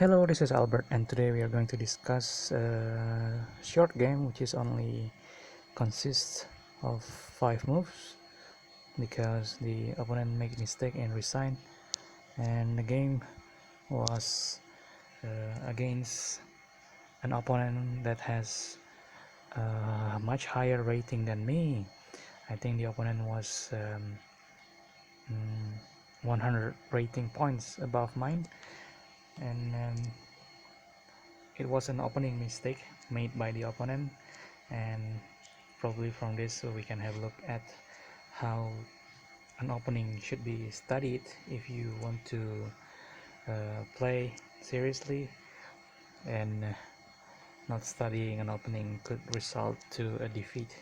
Hello, this is Albert, and today we are going to discuss a short game which is only consists of 5 moves because the opponent made mistake and resigned, and the game was against an opponent that has a much higher rating than me. I think the opponent was 100 rating points above mine, and it was an opening mistake made by the opponent, and probably from this we can have a look at how an opening should be studied if you want to play seriously, and not studying an opening could result to a defeat.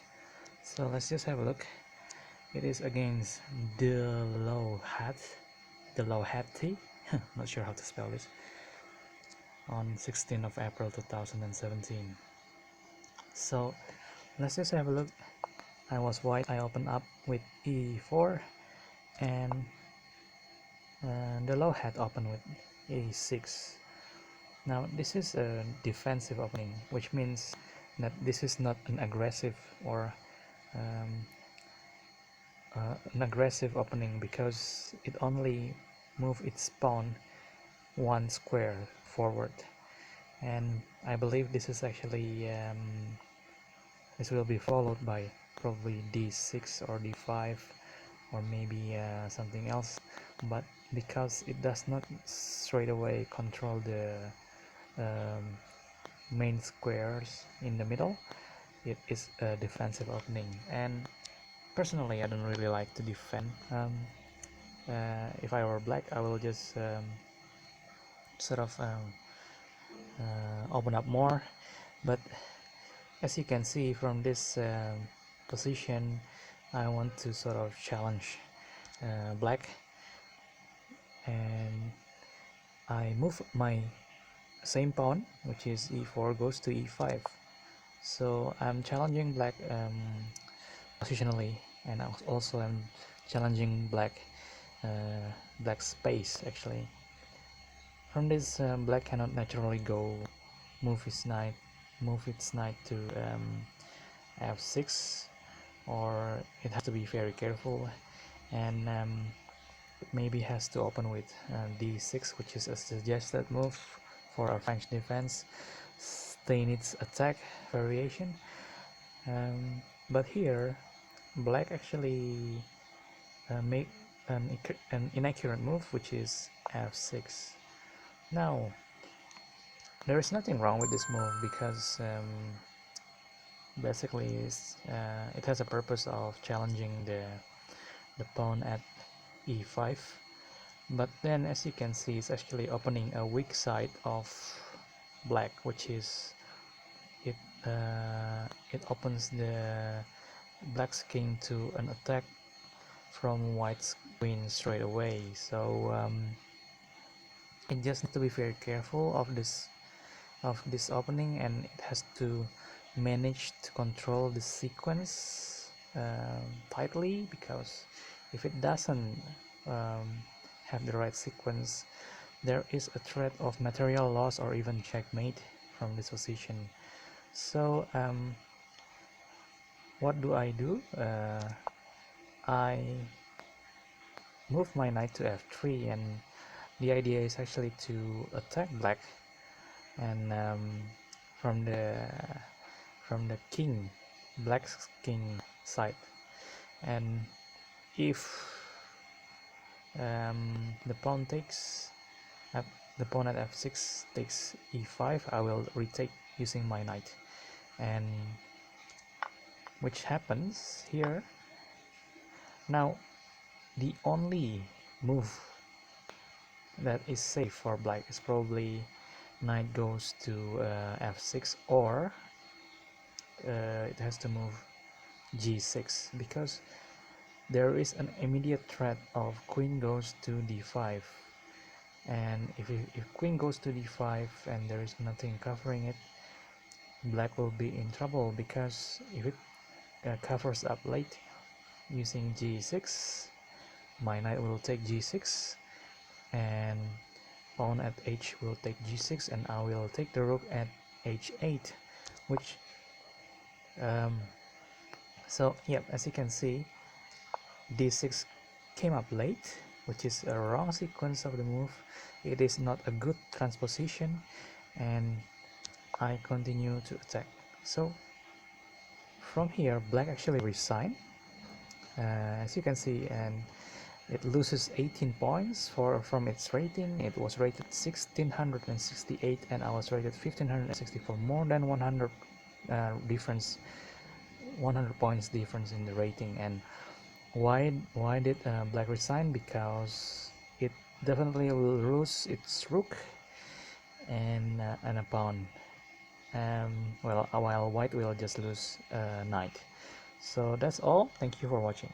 So let's just have a look. It is against the low hat T not sure how to spell this, on 16th of April 2017. So let's just have a look. I was white, I opened up with e4, and the low hat opened with a6. Now this is a defensive opening, which means that this is not an aggressive or an aggressive opening, because it only move its pawn one square forward, and I believe this is actually this will be followed by probably d6 or d5 or maybe something else, but because it does not straight away control the um, main squares in the middle, it is a defensive opening. And personally I don't really like to defend. If I were black, I will just sort of open up more, but as you can see from this position, I want to sort of challenge black, and I move my same pawn, which is e4, goes to e5. So I'm challenging black positionally, and also I'm challenging black space actually. From this, black cannot naturally go move its knight to f6, or it has to be very careful, and maybe has to open with d6, which is a suggested move for a French defense, stay in its attack variation. But here black actually make an inaccurate move, which is f6. Now there is nothing wrong with this move, because basically it has a purpose of challenging the pawn at e5, but then as you can see, it's actually opening a weak side of black, which is it opens the black's king to an attack from white's queen straight away. So it just needs to be very careful of this opening, and it has to manage to control the sequence tightly, because if it doesn't have the right sequence, there is a threat of material loss or even checkmate from this position. So what do? I move my knight to f3, and the idea is actually to attack black, and from the king, black's king side. And if the pawn at f6 takes e5, I will retake using my knight, and which happens here. Now the only move that is safe for black is probably knight goes to f6, or it has to move g6, because there is an immediate threat of queen goes to d5, and if queen goes to d5 and there is nothing covering it, black will be in trouble, because if it covers up late using g6, my knight will take g6, and pawn at h will take g6, and I will take the rook at h8, which so yep, as you can see, d6 came up late, which is a wrong sequence of the move. It is not a good transposition, and I continue to attack. So from here, black actually resigned, as you can see, and it loses 18 points from its rating. It was rated 1668 and I was rated 1564, more than 100 difference, 100 points difference in the rating. And why did black resign? Because it definitely will lose its rook and a pawn. Well, while white will just lose knight. So that's all. Thank you for watching.